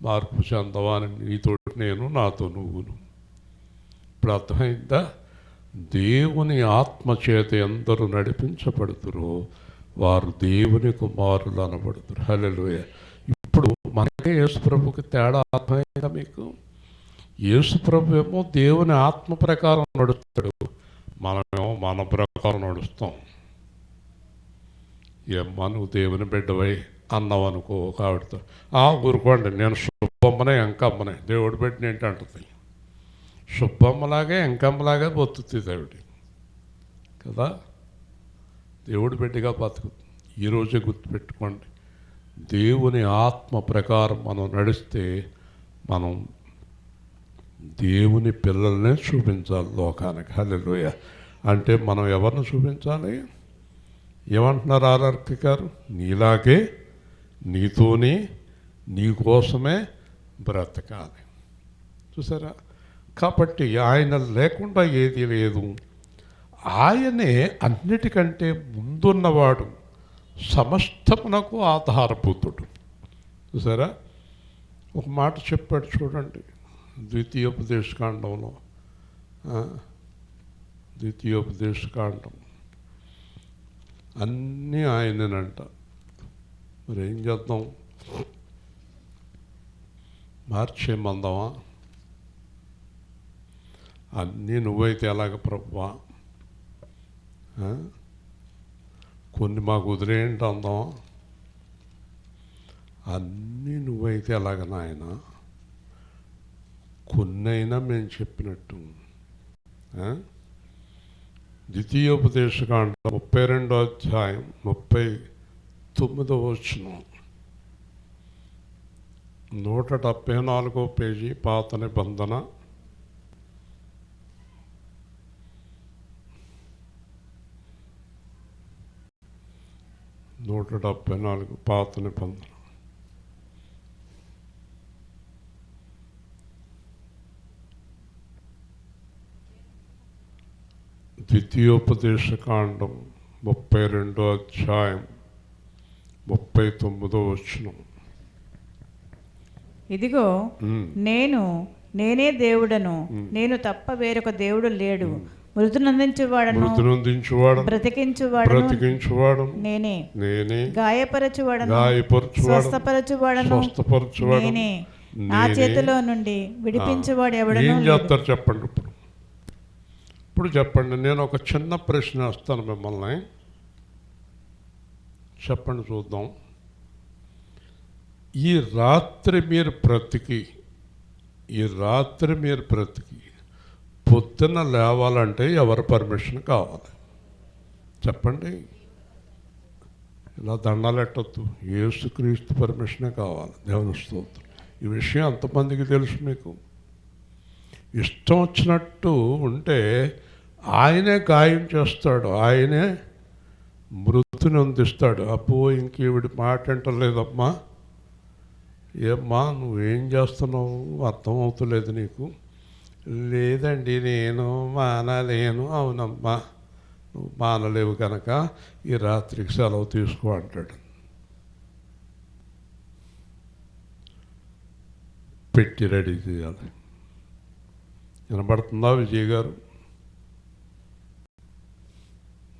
మార్పు చెందవాని నీతో నేను, నాతో నువ్వును. ఇప్పుడు అర్థమైందా? దేవుని ఆత్మచేత ఎందరూ నడిపించబడుతురో వారు దేవుని కుమారులు అనబడుతురు. హల్లెలూయా. ఇప్పుడు మనకే యేసుప్రభుకి తేడా అర్థమైందా మీకు? యేసుప్రభు ఏమో దేవుని ఆత్మ ప్రకారం నడుస్తాడు, మనమేమో మన ప్రకారం నడుస్తాం. ఏమ్మా నువ్వు దేవుని బిడ్డవై అన్నావు అనుకో ఒక ఆవిడతో, ఊరుకోండి నేను సుబ్బమ్మనే ఎంకమ్మనే, దేవుడి బిడ్డని ఏంటి అంటుంది. సుబ్బమ్మలాగే ఎంకమ్మలాగే బతుకుతుంది ఆవిడ కదా, దేవుడి బిడ్డగా బతుకుతుంది. ఈరోజే గుర్తుపెట్టుకోండి, దేవుని ఆత్మ ప్రకారం మనం నడిస్తే మనం దేవుని పిల్లల్నే చూపించాలి లోకానికి. హల్లెలూయా. అంటే మనం ఎవరిని చూపించాలి? ఏమంటున్నారు ఆర్ఆర్కే గారు? నీలాగే నీతోనే నీ కోసమే బ్రతకాలి. చూసారా? కాబట్టి ఆయన లేకుండా ఏది లేదు. ఆయనే అన్నిటికంటే ముందున్నవాడు, సమస్తమునకు ఆధారభూతుడు. చూసారా? ఒక మాట చెప్పాడు చూడండి, ద్వితీయోపదేశకాండంలో. ద్వితీయోపదేశకాండం అన్నీ ఆయనేనంట. మరి ఏం చేద్దాం? మార్చేయమందామా? అన్నీ నువ్వైతే ఎలాగ ప్రభువా, కొన్ని మాకు వదిలేయండి అందామా? అన్నీ నువ్వైతే ఎలాగ నాయన, కొన్నైనా మేము చెప్పినట్టు. ద్వితీయోపదేశకాండ 32వ అధ్యాయం 39వ వచనం, 174వ పేజీ, పాత నిబంధన. పాత నిబంధన. ద్వితీయోపదేశకాండం 32వ అధ్యాయం 39వ వచనం. ఇదిగో నేనే దేవుడను, నేను తప్ప వేరొక దేవుడు లేడు. మృతునందించువాడను, బ్రతికించువాడను నేనే, గాయపరచువాడను, స్వస్థపరచువాడను నేనే, నా చేతిలో నుండి విడిపించువాడు ఎవడను. ఏం చేస్తారు చెప్పండి? ఇప్పుడు చెప్పండి. నేను ఒక చిన్న ప్రశ్న వేస్తాను మిమ్మల్ని, చెప్పండి చూద్దాం. ఈ రాత్రి మీరు బ్రతికి పొద్దున్న లేవాలంటే ఎవరి పర్మిషన్ కావాలి చెప్పండి? ఇలా దండాలు ఎట్టొద్దు, యేసుక్రీస్తు పర్మిషనే కావాలి. దేవుని స్తోత్రం. ఈ విషయం అంతమందికి తెలుసు. మీకు ఇష్టం వచ్చినట్టు ఉంటే ఆయనే గాయం చేస్తాడు, ఆయనే మృతుని అందిస్తాడు. అబ్బో ఇంకేవిడి మాట అంటలేదమ్మా, ఏమ్మా నువ్వేం చేస్తున్నావు అర్థమవుతలేదు నీకు. లేదండి నేను మానలేను. అవునమ్మా నువ్వు మానలేవు కనుక ఈ రాత్రికి సెలవు తీసుకో అంటాడు. పెట్టి రెడీ చేయాలి. వినబడుతుందా విజయ్ గారు?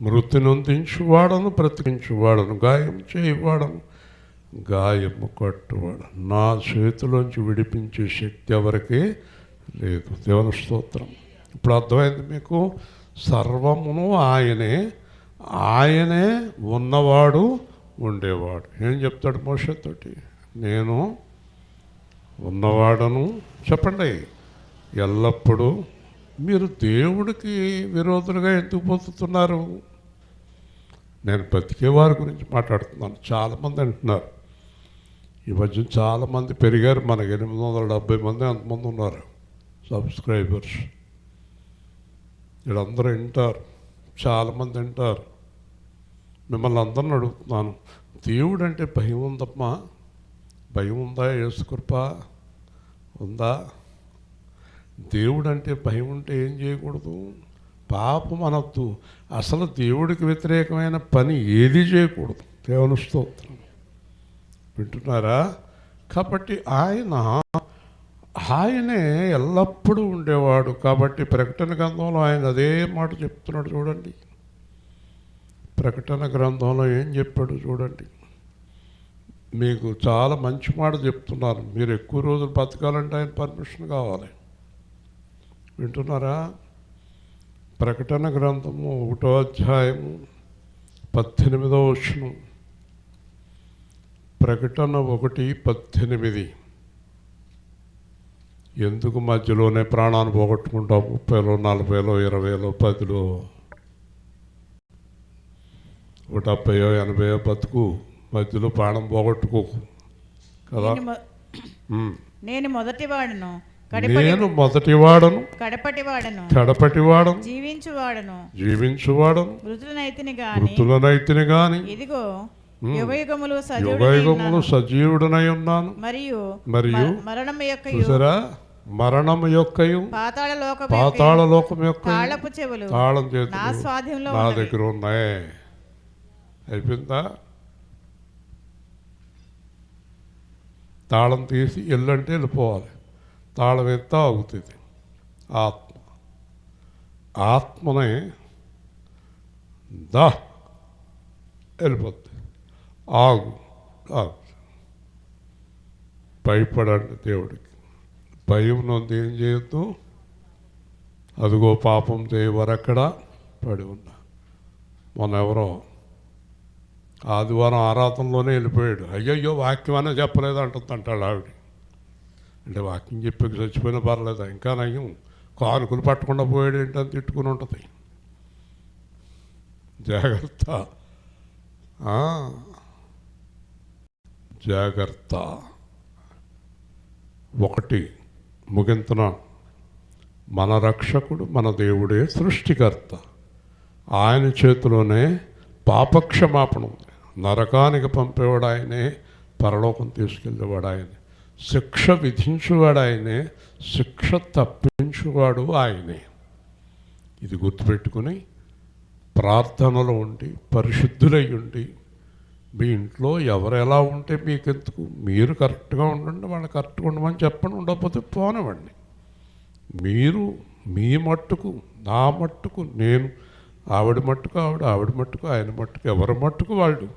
మృతినొందించువాడను, బ్రతికించువాడను, గాయం చేయవాడను, గాయము కట్టువాడు, నా చేతిలోంచి విడిపించే శక్తి ఎవరికి లేదు. దేవుని స్తోత్రం. ఇప్పుడు అర్థమైంది మీకు? సర్వమును ఆయనే ఉన్నవాడు, ఉండేవాడు. ఏం చెప్తాడు మోషతోటి? నేను ఉన్నవాడను. చెప్పండి. ఎల్లప్పుడూ మీరు దేవుడికి విరోధులుగా ఎందుకు పొందుతున్నారు? నేను బ్రతికే వారి గురించి మాట్లాడుతున్నాను. చాలామంది అంటున్నారు, ఈ మధ్య చాలామంది పెరిగారు. మనకి 870 మంది అంతమంది ఉన్నారు సబ్స్క్రైబర్స్. వీళ్ళందరూ వింటారు, చాలామంది వింటారు. మిమ్మల్ని అందరిని అడుగుతున్నాను, దేవుడు అంటే భయం ఉందమ్మా? భయం ఉందా? యేసుకృప ఉందా? దేవుడు అంటే భయం ఉంటే ఏం చేయకూడదు? పాపం అనొద్దు. అసలు దేవుడికి వ్యతిరేకమైన పని ఏది చేయకూడదు. దేవుని స్తోత్రం. వింటున్నారా? కాబట్టి ఆయనే ఎల్లప్పుడూ ఉండేవాడు. కాబట్టి ప్రకటన గ్రంథంలో ఆయన అదే మాట చెప్తున్నాడు చూడండి. ప్రకటన గ్రంథంలో ఏం చెప్పాడు చూడండి. మీకు చాలా మంచి మాట చెప్తున్నారు. మీరు ఎక్కువ రోజులు బతకాలంటే ఆయన పర్మిషన్ కావాలి. వింటున్నారా? ప్రకటన గ్రంథము 1వ అధ్యాయము 18వ వచనం. ప్రకటన 1:18. ఎందుకు మధ్యలోనే ప్రాణాన్ని పోగొట్టుకుంటావు? 30లో 40లో 20లో 10లో 70 80 బతుకు, మధ్యలో ప్రాణం పోగొట్టుకోకు కదా. నేను మొదటివాడను నేను మొదటివాడను కడపటివాడను కడపటివాడను జీవించువాడను మృతులనైతిని గాని మృతులనైతిని గాని ఇదిగో యుగయుగములు యుగయుగములు సజీవుడనై ఉన్నాను. మరియు మరణము యొక్క చూసారా, మరణము యొక్కయు పాతాళ లోకం యొక్క తాళపు చెవులు తాళం నా చేతులు స్వాధీనంలో నా దగ్గర ఉన్నాయి. అయిపోయిందా? తాళం తీసి ఎల్లంటే వెళ్ళిపోవాలి. తాళం ఎత్తా ఆగుతుంది. ఆత్మనే దా వెళ్ళిపోతుంది. ఆగు భయపడండి దేవుడికి. భయం నొంది ఏం చేయొద్దు. అదిగో పాపం చేయవరక్కడ పడి ఉన్నా. మొన్న ఎవరో ఆదివారం ఆరాధనలోనే వెళ్ళిపోయాడు. అయ్యయ్యో వాక్యం అనే చెప్పలేదు అంటాడు ఆవిడ. అంటే వాక్యం చెప్పి చచ్చిపోయినా పర్లేదా, ఇంకా నయ్యం కానుకలు పట్టకుండా పోయాడు ఏంటని తిట్టుకుని ఉంటుంది. జాగ్రత్త, జాగ్రత్త. ఒకటి ముగింతున, మన రక్షకుడు మన దేవుడే సృష్టికర్త. ఆయన చేతిలోనే పాపక్షమాపణ ఉంది. నరకానికి పంపేవాడు ఆయనే, పరలోకం తీసుకెళ్ళేవాడు ఆయనే, శిక్ష విధించేవాడు ఆయనే, శిక్ష తప్పించేవాడు ఆయనే. ఇది గుర్తుపెట్టుకుని ప్రార్థనలో ఉండి పరిశుద్ధులై ఉండి, మీ ఇంట్లో ఎవరు ఎలా ఉంటే మీకెందుకు, మీరు కరెక్ట్గా ఉండండి, వాళ్ళు కరెక్ట్గా ఉండమని చెప్పండి, ఉండకపోతే పోనివ్వండి. మీరు మీ మట్టుకు, నా మట్టుకు నేను, ఆవిడ మట్టుకు ఆవిడ, ఆవిడ మట్టుకు ఆయన మట్టుకు, ఎవరి మట్టుకు వాళ్ళు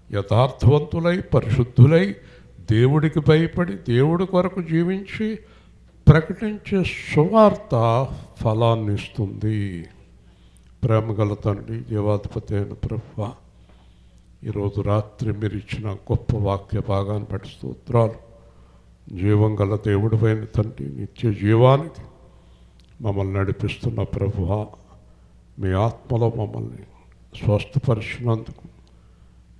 యథార్థవంతులై పరిశుద్ధులై దేవుడికి భయపడి దేవుడి కొరకు జీవించి ప్రకటించే సువార్త ఫలాన్ని ఇస్తుంది. ప్రేమగల తండ్రి, జీవాధిపతి అయిన ప్రభువా, ఈరోజు రాత్రి మీరు ఇచ్చిన గొప్ప వాక్య భాగాన్ని బట్టి స్తోత్రాలు. జీవం గల దేవుడి పైన తండ్రి, నిత్య జీవానికి మమ్మల్ని నడిపిస్తున్న ప్రభువా, మీ ఆత్మలో మమ్మల్ని స్వస్థపరిచినందుకు,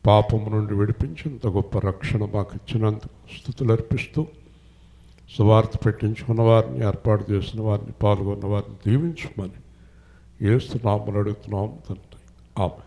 పాపము నుండి విడిపించేంత గొప్ప రక్షణ మాకు ఇచ్చినందుకు స్తుతులు అర్పిస్తూ, సువార్త పెట్టించుకున్న వారిని, ఏర్పాటు చేసిన వారిని, పాల్గొన్న వారిని దీవించమని యేసు నామములో అడుగుతున్నాము తండ్రి. ఆమేన్.